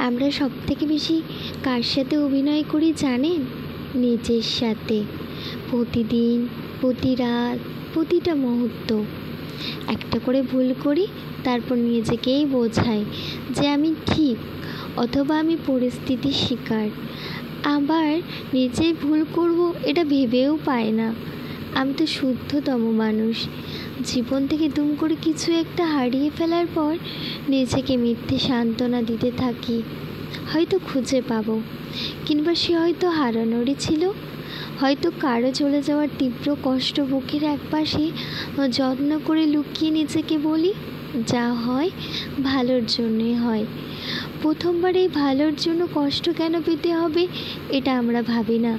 আমরা সবথেকে বেশি কার সাথে অভিনয় করি জানেন? নিজের সাথে। প্রতিদিন, প্রতি রাত, প্রতিটা মুহূর্ত একটা করে ভুল করি, তারপর নিজেকেই বোঝাই যে আমি ঠিক, অথবা আমি পরিস্থিতির শিকার। আবার নিজেই ভুল করব এটা ভেবেও পাই না। আমি তো শুদ্ধতম মানুষ। জীবন থেকে দুম করে কিছু একটা হারিয়ে ফেলার পর নিজেকে মিথ্যে সান্ত্বনা দিতে থাকি, হয়তো খুঁজে পাবো, কিংবা সে হয়তো হারানোরই ছিল। হয়তো কারো চলে যাওয়ার তীব্র কষ্ট বুকের একপাশে যত্ন করে লুকিয়ে নিজেকে বলি, যা হয় ভালোর জন্যই হয়। প্রথমবার এই ভালোর জন্য কষ্ট কেন পেতে হবে এটা আমরা ভাবি না।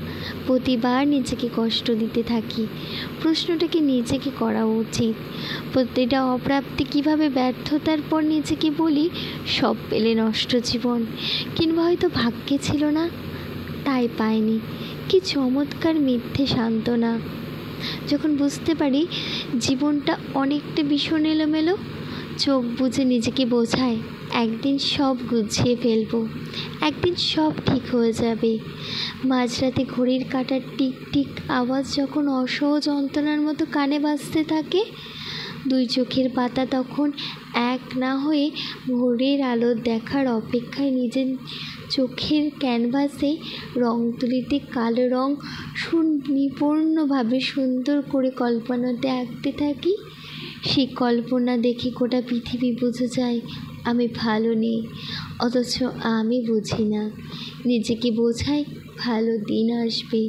প্রতিবার নিজেকে কষ্ট দিতে থাকি। প্রশ্নটাকে নিজেকে করা উচিত। প্রতিটা অপ্রাপ্তি কিভাবে ব্যর্থতার পর নিজেকে বলি, সব পেলে নষ্ট জীবন, কিংবা হয়তো ভাগ্যে ছিল না তাই পাইনি। কি চমৎকার মিথ্যে সান্ত্বনা! যখন বুঝতে পারি জীবনটা অনেকটা ভীষণ এলোমেলো, চোখ বুজে নিজেকে বোঝায় একদিন সব গুছিয়ে ফেলবো, একদিন সব ঠিক হয়ে যাবে। মাঝরাতে ঘড়ির কাঁটার টিক টিক আওয়াজ যখন অসহ্য যন্ত্রণার মতো কানে বাজতে থাকে, দুই চোখের পাতা তখন এক না হয়ে ভোরের আলো দেখার অপেক্ষায় নিজের চোখের ক্যানভাসে রং তুলিতে কালো রং সুনিপুণভাবে সুন্দর করে কল্পনাতে আঁকতে থাকি। সেই কল্পনা দেখে গোটা পৃথিবী বুঝে যায় আমি ভালো নেই, অথচ আমি বুঝি না। নিজেকে বোঝাই ভালো দিন আসবে।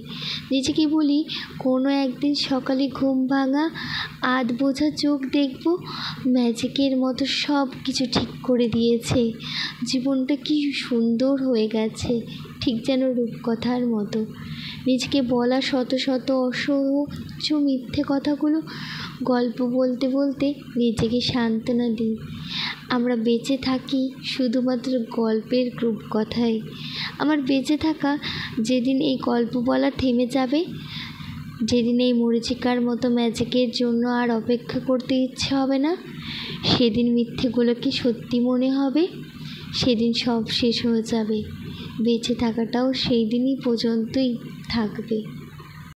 নিজেকে বলি কোনো একদিন সকালে ঘুম ভাঙা আধ বোঝা চোখ দেখব ম্যাজিকের মতো সব কিছু ঠিক করে দিয়েছে। জীবনটা কি সুন্দর হয়ে গেছে, ঠিক যেন রূপকথার মতো। নিজেকে বলা শত শত অসহ্য মিথ্যে কথাগুলো গল্প বলতে বলতে নিজেকে সান্ত্বনা দিই। আমরা বেঁচে থাকি শুধুমাত্র গল্পের রূপকথায়। আমার বেঁচে থাকা যেদিন এই গল্প বলা থেমে যাবে, যেদিন এই মরীচিকার মতো ম্যাজিকের জন্য আর অপেক্ষা করতে ইচ্ছে হবে না, সেদিন মিথ্যেগুলোকে সত্যি মনে হবে। সেদিন সব শেষ হয়ে যাবে। বেঁচে থাকাটাও সেই দিনই পর্যন্তই থাকবে।